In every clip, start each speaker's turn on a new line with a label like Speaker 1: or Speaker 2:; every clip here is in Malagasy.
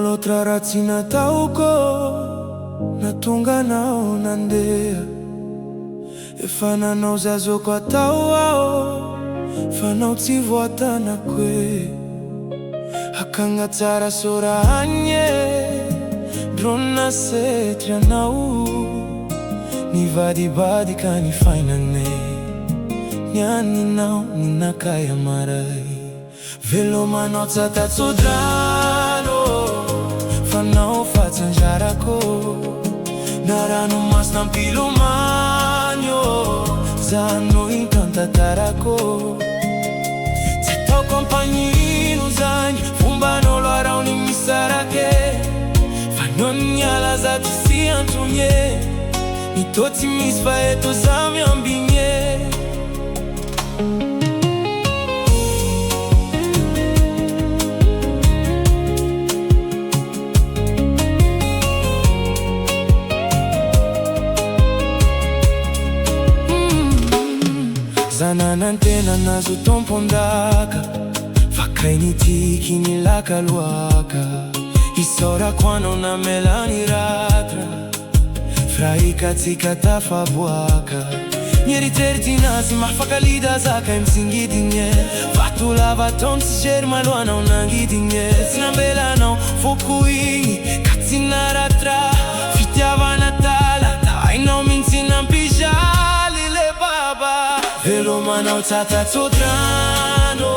Speaker 1: nolotra raha tsy nataoko natonga anao nandeha. Efa nanao zazoko atao aho fa anao tsy voatanako e. Akagna tsara sorahagny drona setry anao. Nivadibady ka ny fiainanay nianinao ninakay amaray. Velomanao tsatatsodrano fanao fatsanjarako. Na ranomasina ampilomagno zano intantatarako. Tsy atao kompanino zany fomban'olo araony misarake. Fa noho niala zato sy antonye mito tsy misy fa eto za miambigne. Zananantena nazo tompondaka vakainy tiky ny laka loaka. Isaorako anao namelany ratra fraikatsika tafaboaka. Nieritreritinazy mahafakalida zaka mitsingidigny. Vato lava taony tsy jery malo anao nangidigny. Tsy nambelanao foko igny ka tsy naratra. Fitiavana tala hainao mintsy nampijaly le baba. Velomanao tsatatsodrano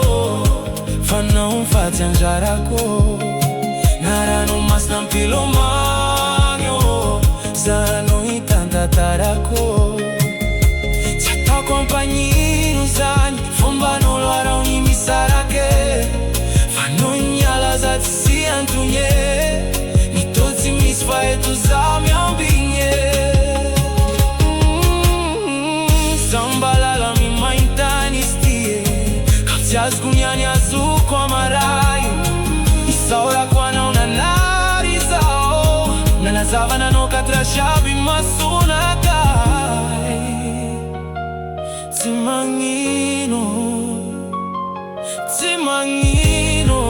Speaker 1: fanao fatsy anjarako. Na ranomasina ampilomagno zano hitantatarako. Tsy atao kompanino zany fomban'olo araony misarake. Fa noho niala zato sy antonye mito tsy misy fa eto za miambigne. Sambalala mimaintany izy ty ka tsy azoko niany azoko amarayo. Isaorako anao nanary zao nanazava nanao katrashaby masonakay. Tsy magnino, tsy magnino.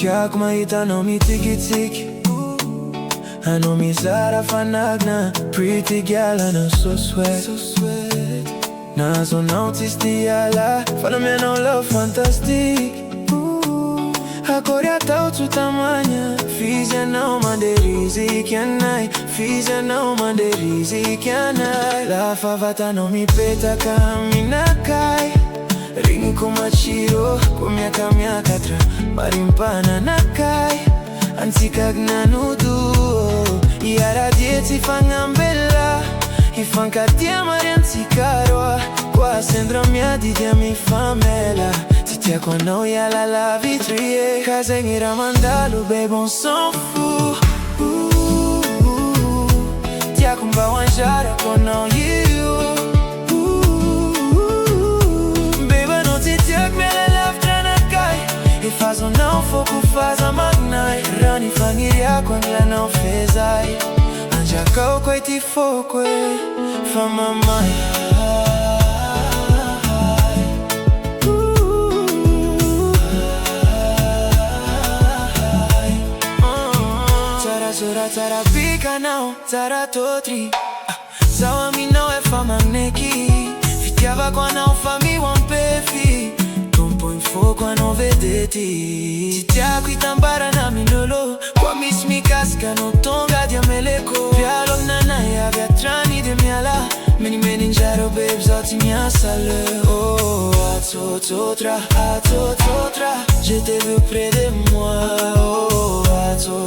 Speaker 1: Tiako mahita anao mitikitsiky. Anao mizara fanagna pretty girl anao so sweat. Nahazo anao tsisy tiala fa namenao love fantastic. Akory atao tsotamagna fizy anao mande riziky anay. Fizy anao mande riziky anay. Lafa vatanao mipetaka aminakay. Rinko machiro kumiaka-miakatra marimpana nakay. Antikag nanudu iaradie tsy fagnambela. Ifankatia mariantikaroa kwa sendra miadidia mifamela. Tsy tiako anao iala la vitrie ka zegny raha mandalo babe on s'en fout. Tiako mba ho anjarako anao io. Fazonao foku faza magnay. Rani fangiriako anglanao fezay. Anjakao ko'y ty foko e fa mamay. Tsara zora tsara bikanao tsara totry. Zaho aminao efa magneky. Fitiavako anao fa mihoampefy. Foko anao vedety. Tsy tiako hitambarana minolo kwa misy mikasika anao tonga dia meleko. Pialo aminanay avy hatrany dia miala. Menimeny njaro babe zaho tsy miasa le. Oh atsotra, atsotra. Je t'ai vu près de moi. Oh atsotra.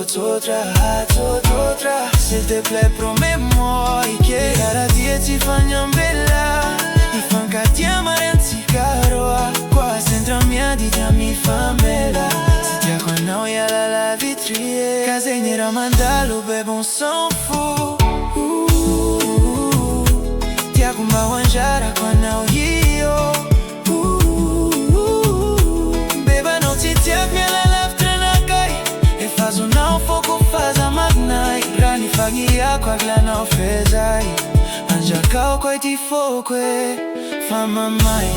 Speaker 1: S'il te plaît promets-moi que cada dia te fanno bella e fan cattiamo anzicaroa qua sentra mia di mi famela se ti acquano ya la vitrie casegnera mandalo bebo un son fu ti acumba wanjara quando io beba não te minha la trena kai e faz um não foco faz a magnai rani fagia com a glana fezai anja cao coi ti foco e fa mamai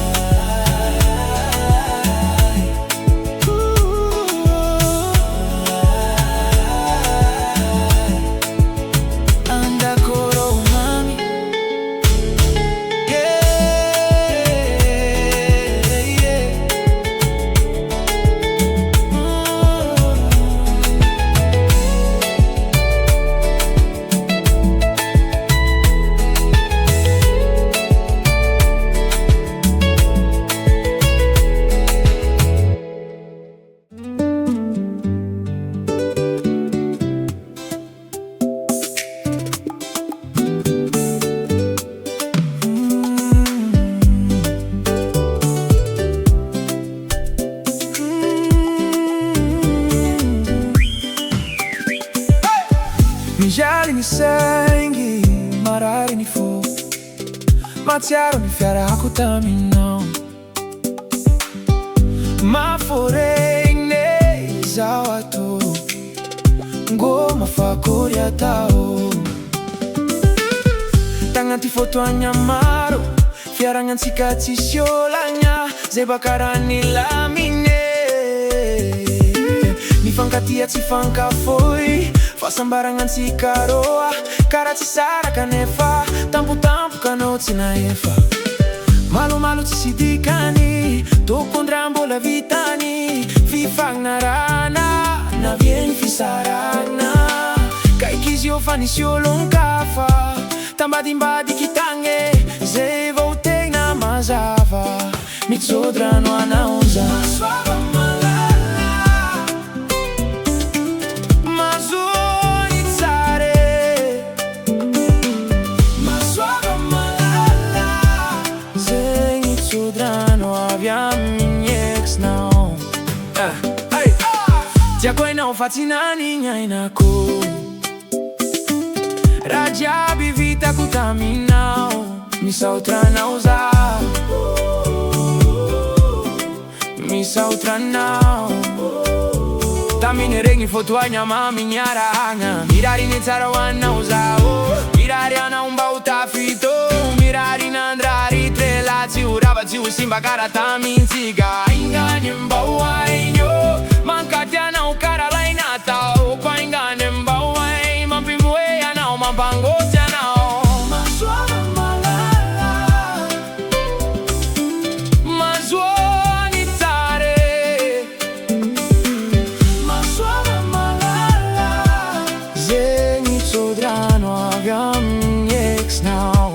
Speaker 1: Mijare ni sangue, marare ni fogo Mazziaro ni fiara acutaminão Ma forene zawato Ngoma fakoria tao Tangan ti foto anyamaro Fiarangan sikatsi siolanya Zebakarani lamine Ni fankatia si fanka foi Fasambarangan si karoa Karat si sara kanefa Tampu-tampu kanot si naefa Malu-malu si dikani Tukundrambo la vitani Fifang narana Na vien fisarana Kai kizio fanisio longkafa Tambadimbadi kitange Zevo te na mazava Mitsodrano anaunza Tia não fatina ninha inako Raja bivita kutaminao Misa outra não usar Misa outra não Tamine rengi foto a nyama minyara hanga Mirari ne tsarawana usao Mirari ana umbauta fito Mirari nandrari trelati Urabazi usimba karata minziga Ingani mbaua inyo Mankati ana ukara la inatao Kwa ingani mbaua inyo Mampimwe anao mampangote anao Maswara malala Mazwani tare Maswara malala Zengi sodrano aviam ex now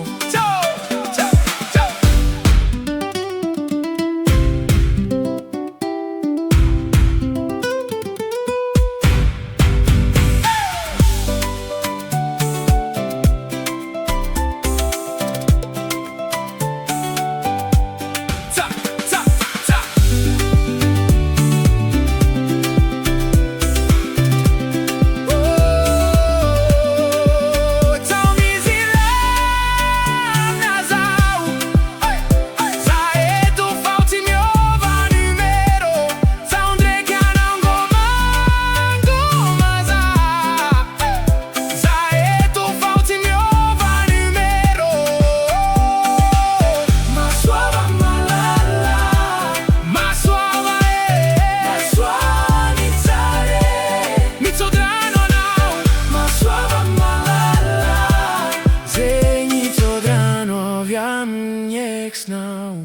Speaker 1: Now.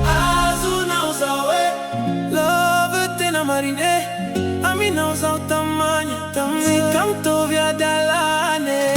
Speaker 1: Azul não sabe, love te na marine, a mim não sabe o tamanho, também canto via da lane.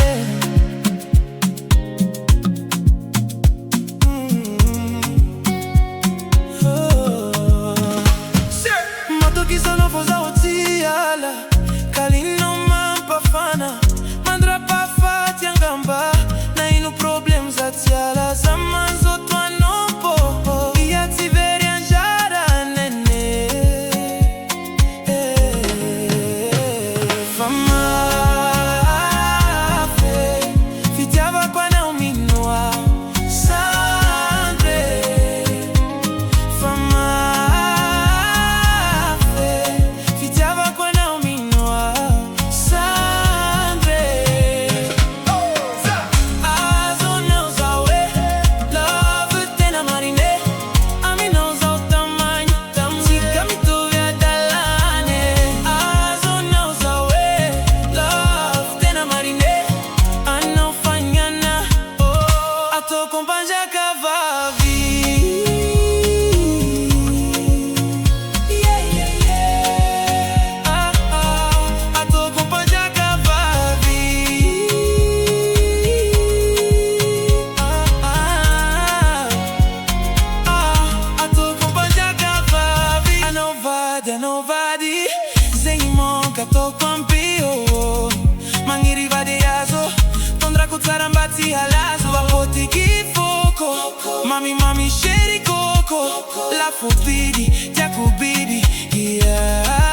Speaker 1: Mami, mami, chéri coco, la fubidi, jakubidi, yeah.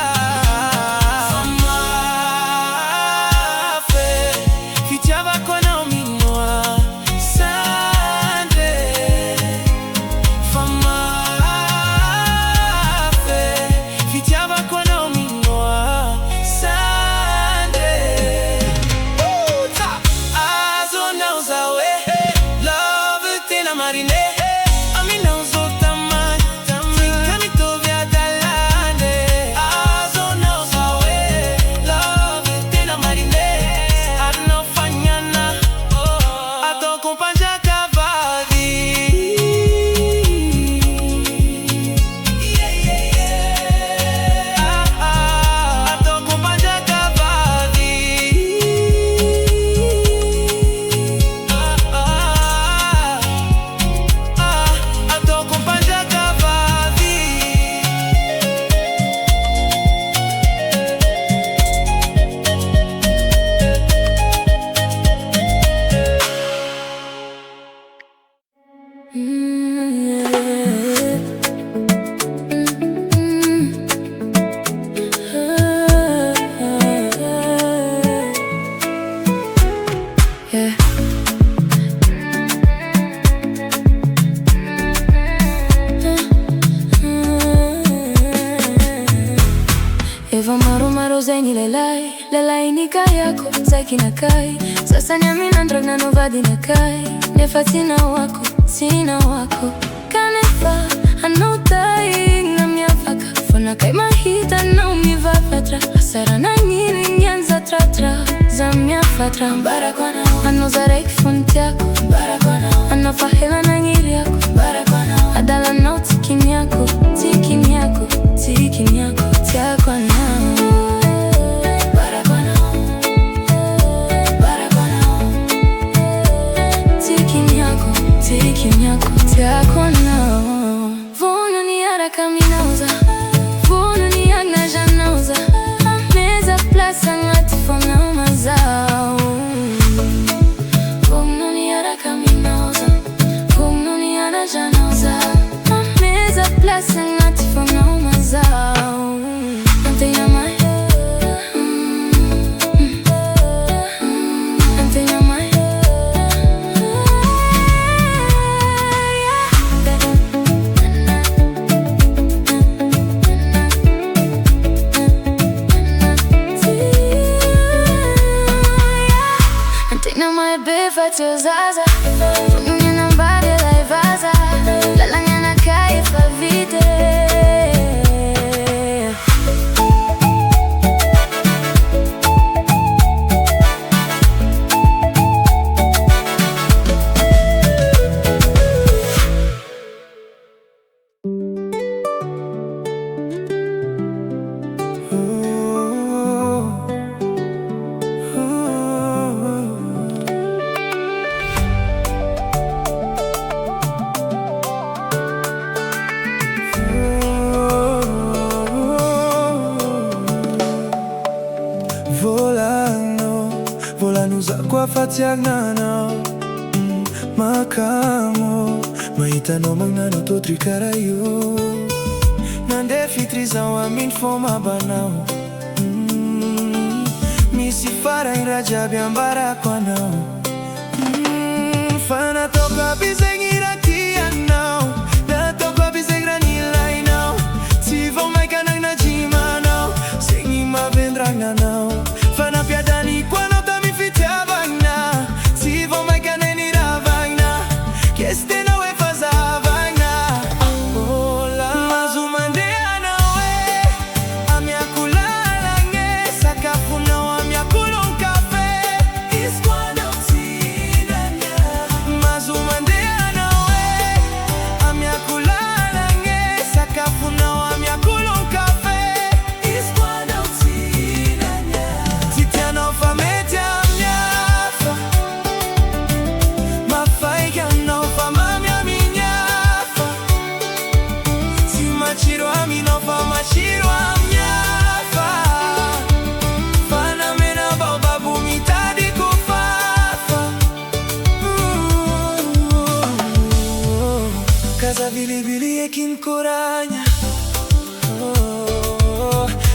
Speaker 2: Eva maru zenyi lelai nika yako zaki na kai. Sasa nyami nandra na novadi na kai. Nefa sina wako kanefa anautai ngamya vaka. Fona kai mahita na umiva fatra. Asara na nyiri nyanza tratra zamya fatra. Barakwana anozare kifunti yako. Barakwana anafahela na nyiri yako. Barakwana adala na utikini yako. Tikini yako, tikini yako. Tiakwana Vono ni ara caminauza, vono ni agna janauza. Meza plaça ngati fona mazao. Vono ni ara caminauza, vono ni ara janauza. Meza plaça ngati fona mazao. Mantenha mais. Zaza, nyana mbari la ivaza, lala nyana kai favite.
Speaker 1: Volano za kwa fatiagnano Makamo Mahitano magnano totri karayo Nande fitrizao amin foma banao Misi fara in rajabi ambara kwa nao Fana toka bizengira kia nao Da toka bizegra nilai nao Sivo mai kanang na jima nao Sengi ma vendrang na nao Fana piadani kwa nao Mazumandea za vilibili ikinkuranya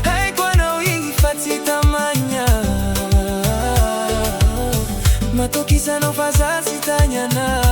Speaker 1: haikuwa na wingi fatitamanya matokisa no fazazi tanyana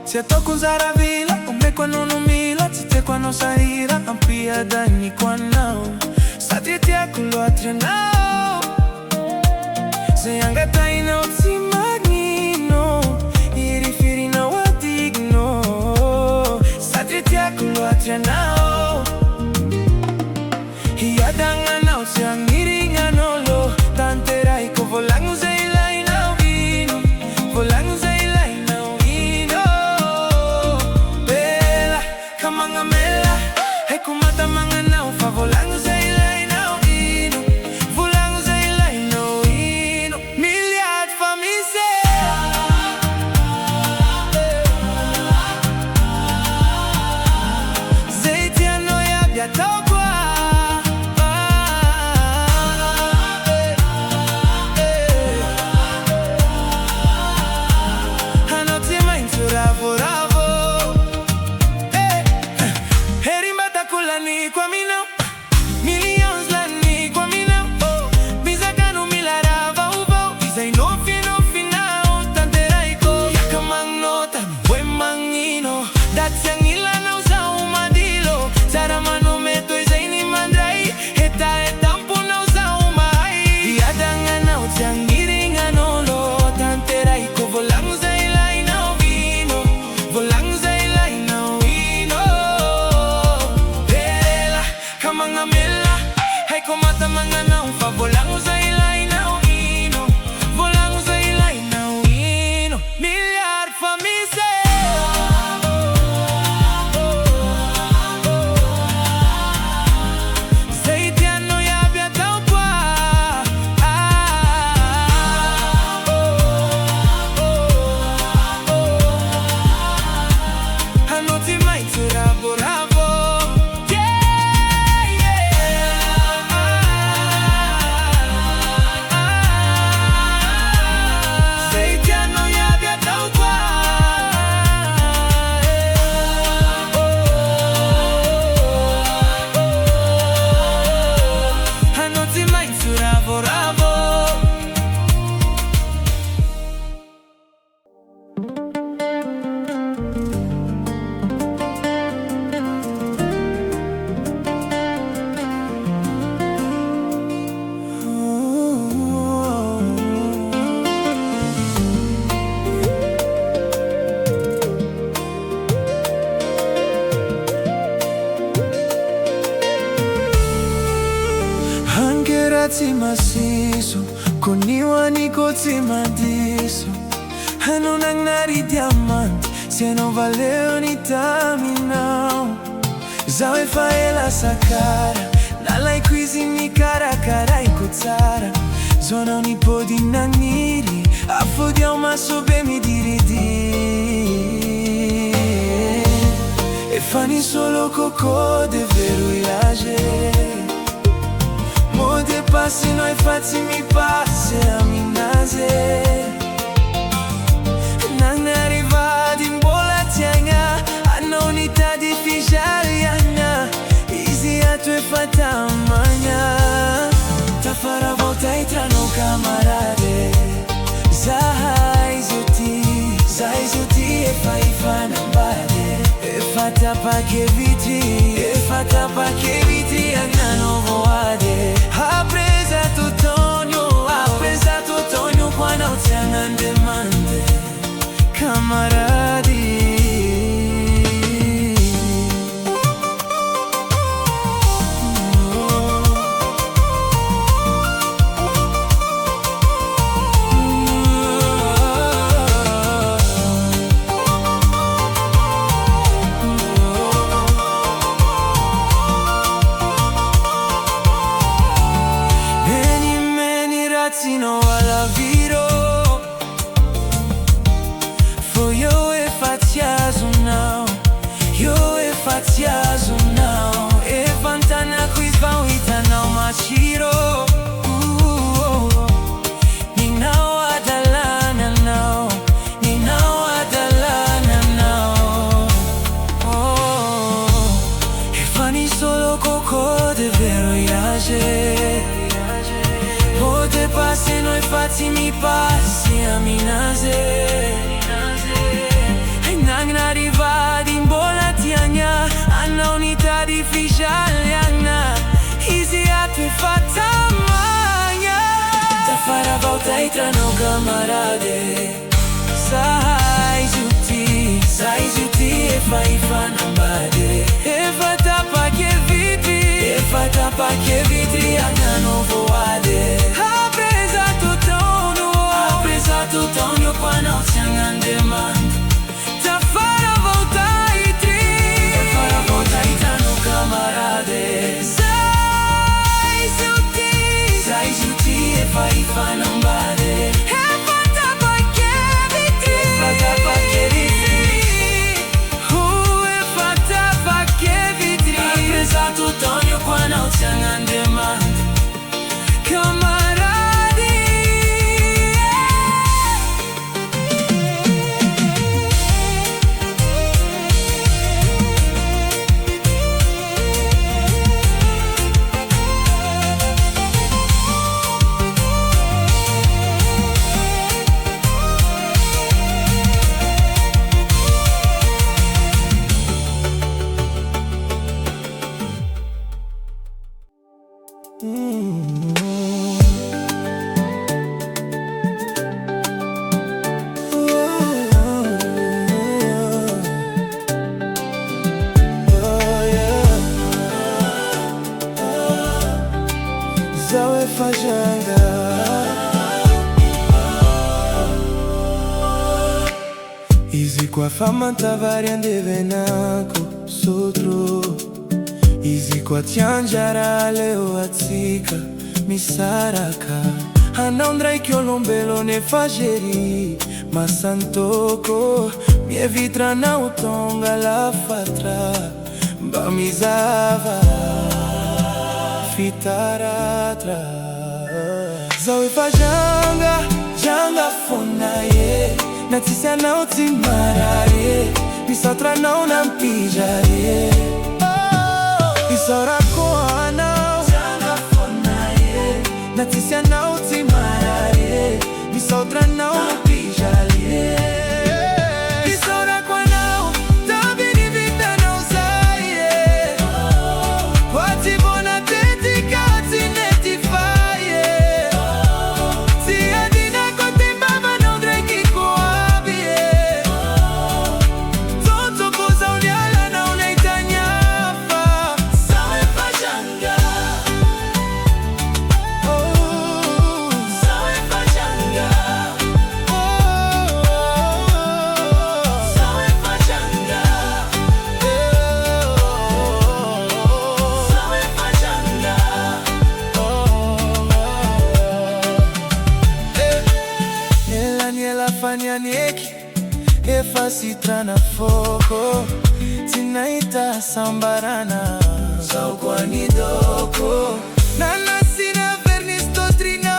Speaker 3: Siatokunzara vila, umekwa nunumila, titekwa no sarira, ampia dani kwa nao, satitia kulwa trenao, zeyangata ina utsi magnino, irifiri na wadigno, satitia kulwa trenao, hiadanga na usiangiri nganolo, tantera iko volangu zeila ina wino, volangu zeila kumata mga nao fa volangu zeilai nao ino, volangu zeilai nao ino, miljard fa mise zeitia no ya biatokwa hanotima insuravo ravo ni kwa mina millions la ni kwa mina biza kanu milarava uvo biza inofi now tantera iko yakamang nota we mangino datsiangila na usa umadilo zara mano meto izaini mandrai eta mpu na usa umai yadanga na usiangiri nganolo tantera iko volangu zaila ina vino volangu zaila ina mga mela, hay kumata mga naong fa volangu zailai nao ino, volangu zailai nao ino, miljard fa mise zeitia no ya biatau pa hanoti mai turabo rabo. ravo ravo.
Speaker 1: Ragazzi maciço, koniwa niko timadiso. Ano nang nari diamante, se não valeu ni tami não. Zawe faela sa cara, nalai cuisine cara cara ikutsara. Zona ni podi naniri, afodiao maso be mi diridi. E fani solo cocô de verrouillage. Mode passi noi fazzi mi passe a minase. Nang arriva din bola tianga, hanno unità di fijaliana. Easy a tue fata magna. Ta farà volta e tra no camarade. Zai zuti e fai fanambade. E fata pa che vitri, e fata pa che vitri agna no voade. Apresa tutonio qua non siamo in demande, camaradi. No alla viro, for io e faziaso now, io e faziaso now, e vantana qui svauita now machiro. Ni now adalana now, ni now adalana now. Oh, e fani solo cocô de verrouillage. Mode passi noi fazzi mi passi a minase. E nang arriva din bola tiagna, hanno unità di fijaliana. Easy a tue fatta magna. Ta farà volta e tra no camarade. Sai zuti e fai fanambade. E fata pa che vitri, e fata pa che vitri agna no voade. Tutonio qua non siamo in demande. Ta farà volta e tri, e farà volta e tano camarade. Sai zuti e fai fanambade. E fata pa che vitri, e fata pa che vitri. E fata pa che vitri. Apresa tutonio qua non siamo in demande, camarade. Zawe fajanga, izi kwa fama tavariande venako sotro. Izi kwa tianjara leo atsika misaraka. Anaondrai chiolombelo ne fajeri masantoko. Mie vitra na utonga la fatra bamizava fitaratra. Zawe fajanga, janga fona ye. Natisia na utimarare, misatra na unampijare. Isora koana, janga fona ye.
Speaker 3: Natisia nauti marare, mi sotra nau pijalie. Isora kwa nau, tabini vita nau saie. Wati bona teti kati neti faie. Si adina kote baba nau drengi kuabie. Tonto koza unyala na unaitanyafa. Sawe pajanga. Fanya nieki efa sitrana foko tinaita sambarana saukwani doko nana sina vernis totrina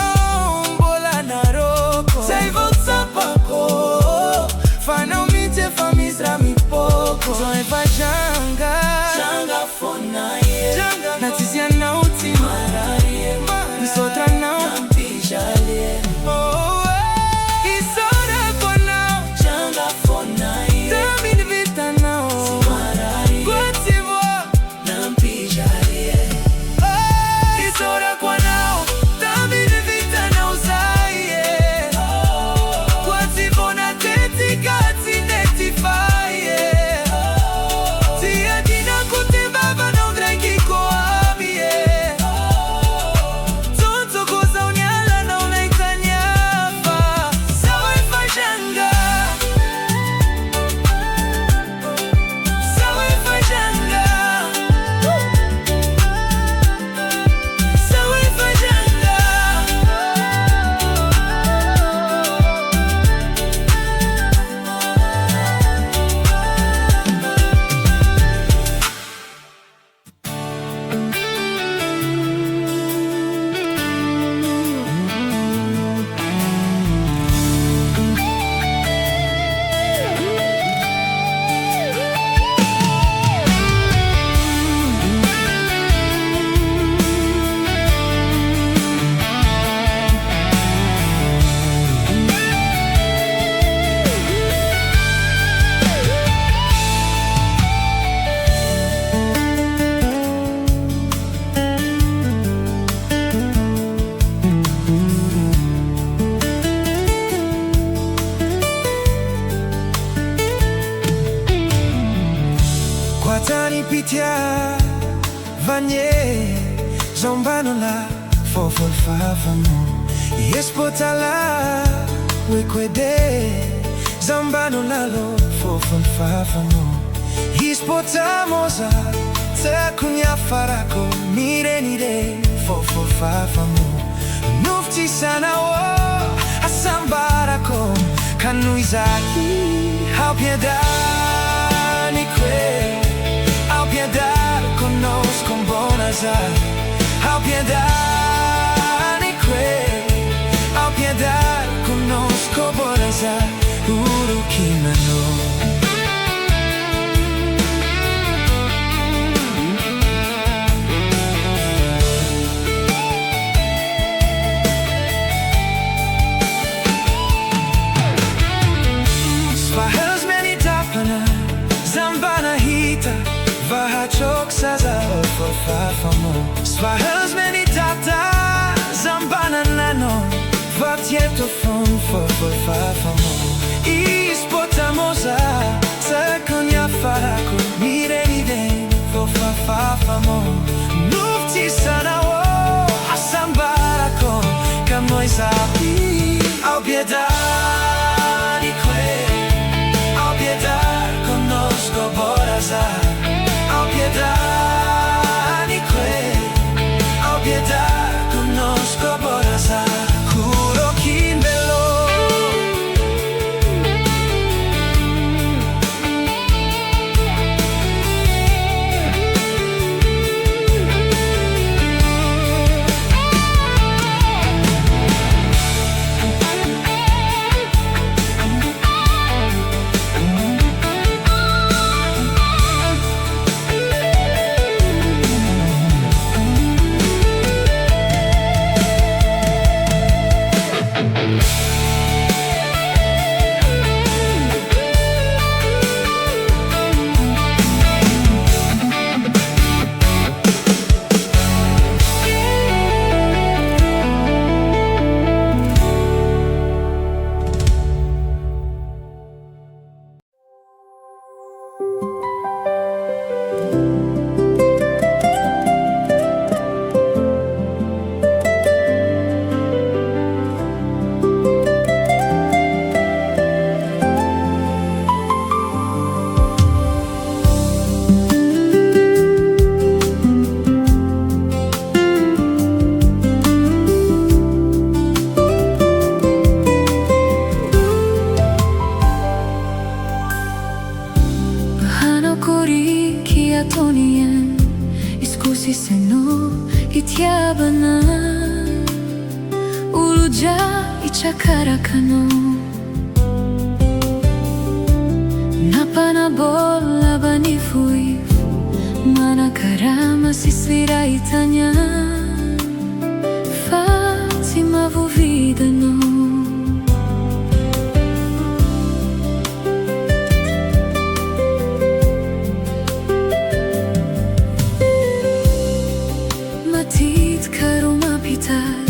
Speaker 3: mbola na roko sai volta pako fana umite famizra mi poko zoi fajanga janga fona ye janga natizia nauti mararie misotra nau pijalie Tanipitia vanye zombano la fofol fafamo yespotala wekwede zombano la lo fofol fafamo ispotamoza takunya farako nire nire fofol fafamo nufti sana wo asambarako kanuizaki au piedani que au piedad conozco bonazar, au piedad ni que, au piedad conozco bonazar, urukimano. Svahels meni tapana, zambana hita. Vahachok saza for fafamo Svahels meni tata Zambana nano Vatieto fon for fafamo Ispotamoza Takonya farako Mire mide for fafamo Nufti sana wo Asambarako Kamoi sabi Au piedad ni que Au piedad conozco borazar Au piedad ni que, au piedad conozco borazar, juro kindelo.
Speaker 2: kuja ichakarakano napana bola banifuif mana karama sisira itanya Fatima vuvidano Matit karuma pital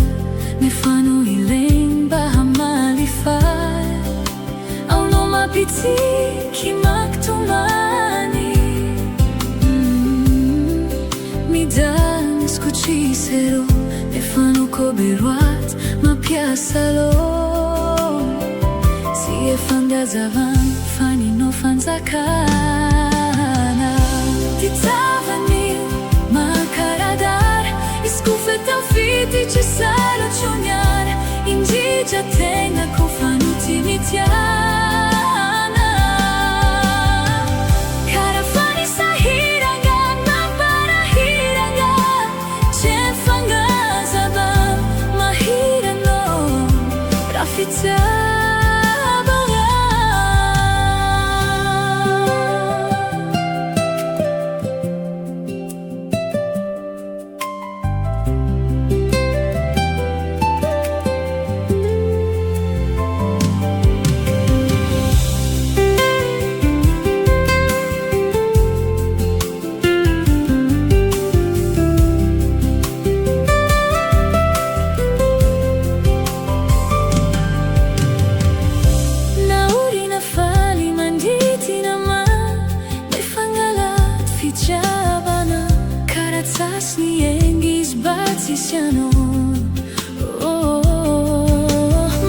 Speaker 2: Nefano ileng bahamalifal Au no mapiti kimaktumani Midan skuchisero Nefano koberuat mapiasalo Si e fangazavan fani no fanzakana Titavanil makaradar Iskufeta fiti ci salo ciunyar Ingigia tenga kufanu timitiana Karafani sahiranga napara hiranga Chefanga zabam mahirano Rafita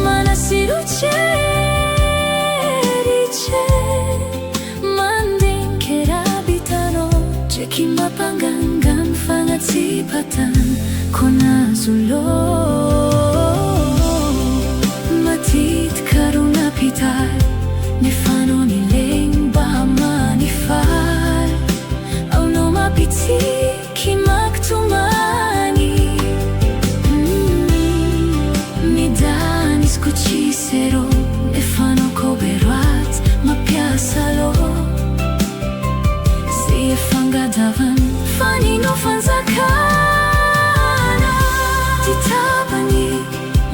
Speaker 2: Mana sirucerice Manding kerabitano Cekin mapanggangan fangatsipatan Konazulo Matit karunapital Nefano nileng bahamanifal Au no mapiti kimaktumani Cuchisero e fanno coberuat ma piazzalo Si e fangadavan fani no fanzakana Titabani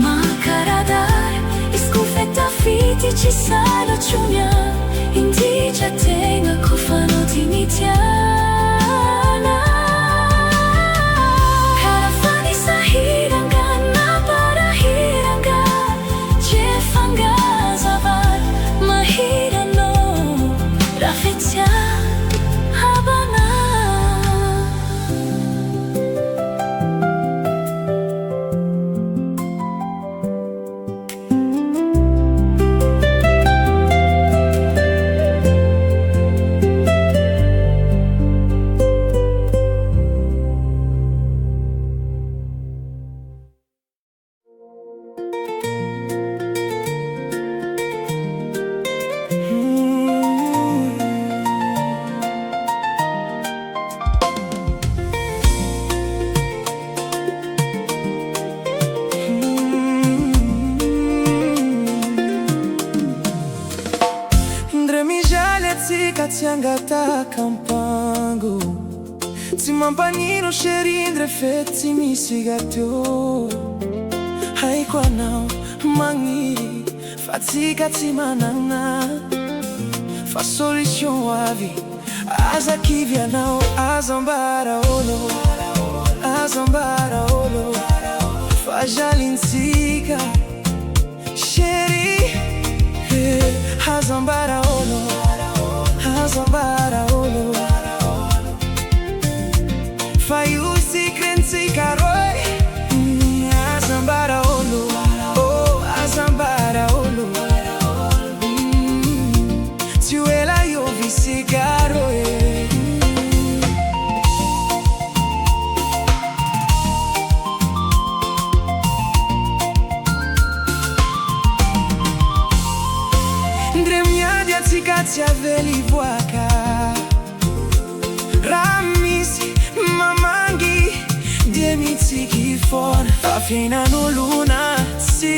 Speaker 2: ma karadar Iskufeta fiti ci salo ciunya Indigia tenga kufano timitiana Karafani sahiranga napara hiranga Fangazavar mahirano Rafitya habana
Speaker 1: Tiangata campango Ti mampanino scerindre fezzi mi sigatio Hai qua now mangi Fatica ti manana Fa solution avi Asa kivia now Azambara olo Azambara olo Fa jalinsiga Sheri Azambara olo Azambara olo Fai usi crenzi caroi Azambara olo Oh, Azambara olo Tiuela io visi caroi Tia veli voaka Ramisi mamangi Diemiti chi for Fa fina no luna Si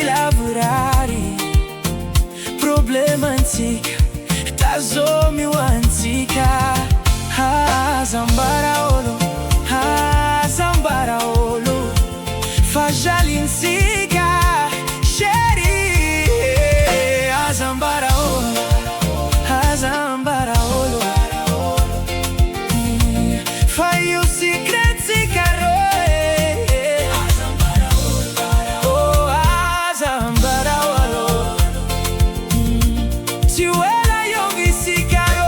Speaker 1: antika, tazomi antika. Azambaraolo, Azambaraolo, fajalinsika, chérie. Azambaraolo, Azambaraolo, fai o segredo caro. Oh, Azambaraolo, se ela eu vi se caro.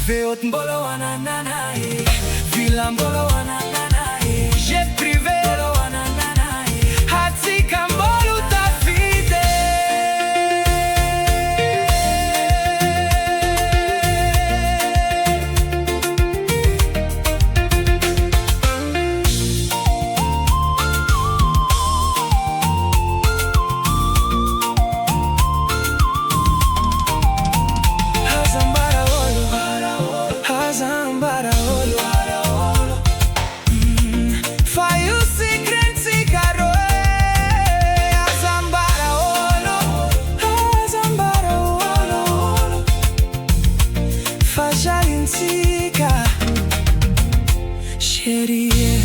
Speaker 1: Veot mbolo wanananae, vila mbolo wanananae, jet privé mbolo wanananae, hatsika mbolo tafite. Azambaraolo, fai o segredo caro. Azambaraolo, Azambaraolo, fajalinsika, chérie.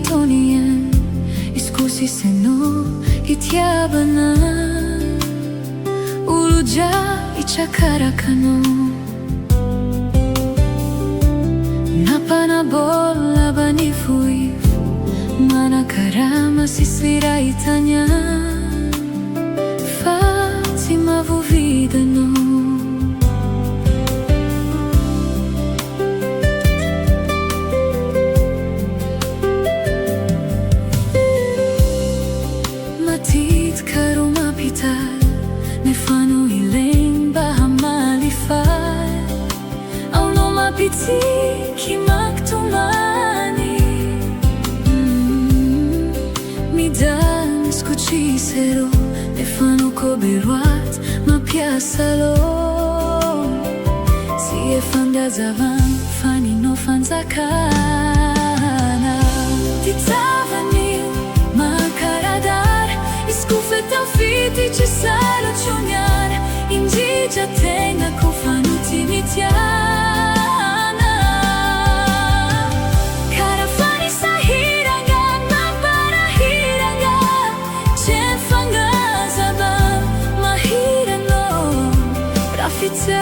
Speaker 1: Tonien, iskusi se no itiabana, uluja ichakarakano, napana bola banifui, mana karama sisira itanya, Fatima vuvidano. Nefano ileng bahamalifay, au no mapiti kimaktumani. Midan skuchisero, nefano koberwat mapiasalo. Si e fandazavan, fani no fanzakana. Titzavanil, makaradar, iskufet au fiti ci salo ciuniar, ingigia tenga kufanu timitiana. Karafani sahiranga, maparahiranga, cefanga zabam, mahirano, rafita.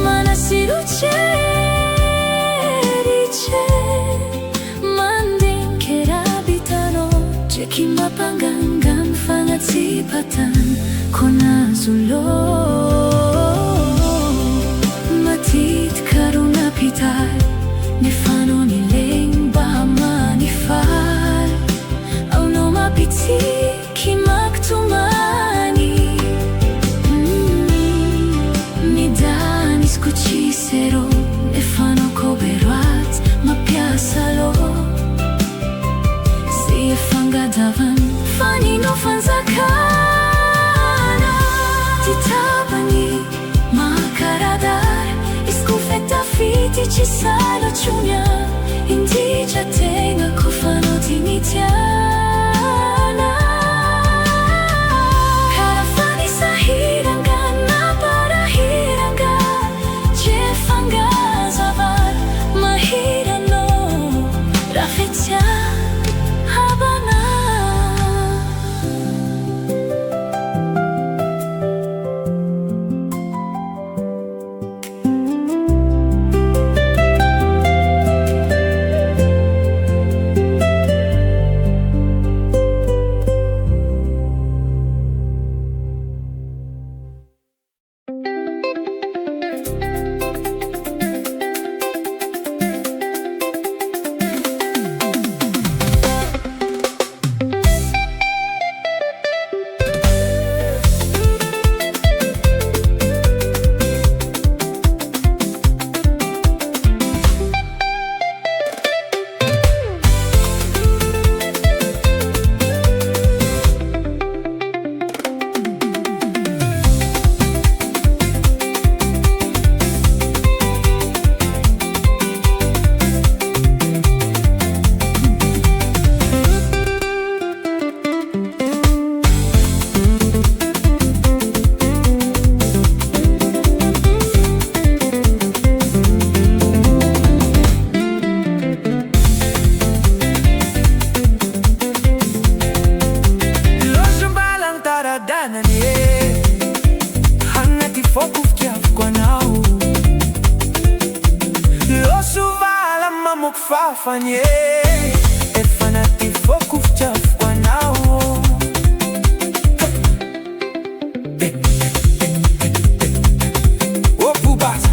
Speaker 1: Mana siruce rice manding kerabitano ceki mapangangam fangatsipatan konazulo matit karuna pital nifano nileng ba
Speaker 2: ci sarò e fanno coberati, ma piazza loro si e fanga davanti, fani no fanza cana, ti tabani, ma caradar, iscufetta fiti ci sai la ciunia, indigia tenga cofano di mitiana.
Speaker 3: Fafanye e fanati foku chafwa nao Opu basa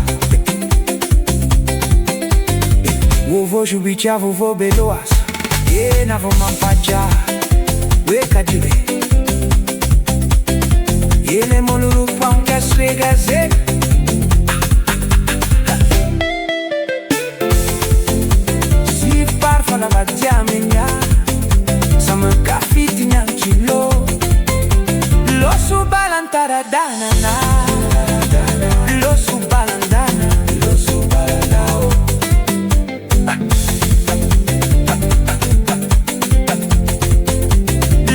Speaker 3: Wovo jubicha vovo beloas Ye navo mampacha Weka jibe Yele moluru panka sregaze Fala badiamenya sama kafiti nyankilo lo subalantara danana lo subalandana lo subalandao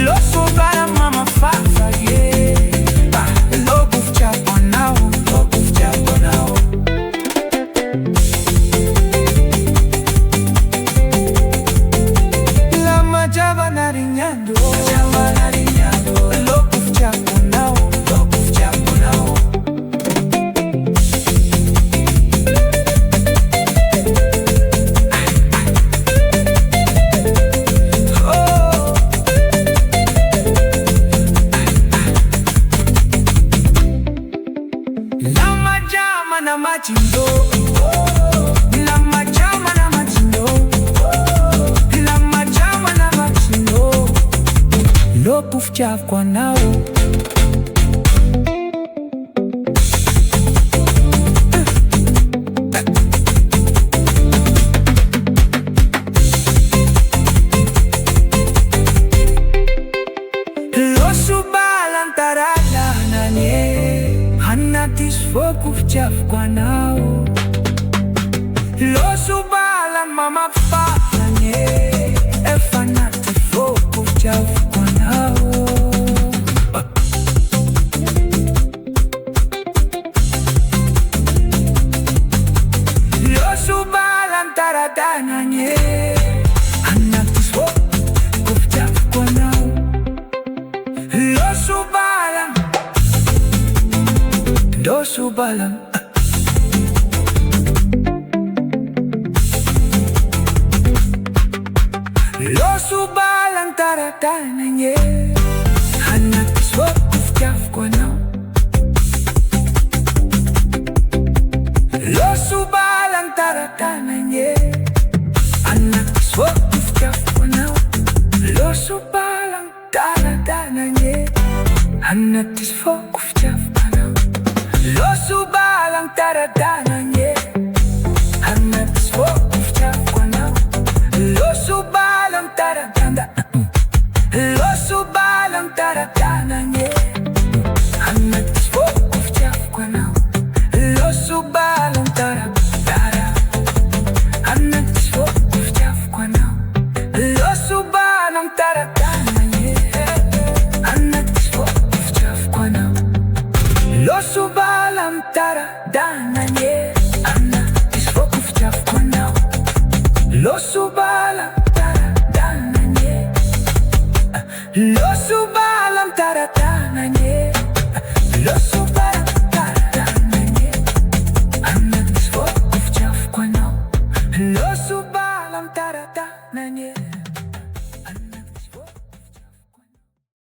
Speaker 3: lo subala mama fafa ye lo bufcha bonao lo bufcha bonao Java nariñando, lo bufcha bonao, lo bufcha bonao. Lama jama na machindo, lama jama na machindo. Lo pufcha kwa nao Lo subalantara nanye hanatis fo pufcha kwa nao Lo subalan mama pa nanye e fanati fo pufcha kwa Lo subalantara dananye hanatis fo pufcha kwa nao Lo subalan Lo subalan taratananye hanatis fo pufcha kwa nao Lo subalan taratananye hanatis fo pufcha kwa nao Lo subalan taratananye hanatis fo pufcha kwa nao Lo subalan taratananye taradana nie anaty foko fitiavako anao. Loso bala amy taradana, loso bala amy taradana nie anaty foko fitiavako anao. Loso bala amy taradana, anaty foko fitiavako anao. Loso bala amy taradana nie anaty foko fitiavako anao. Loso bala amy taradana nie anaty foko fitiavako anao. Loso bala amy taradana nie, loso bala amy taradana nie, loso bala amy taradana nie anaty foko fitiavako anao. Loso bala amy taradana nie.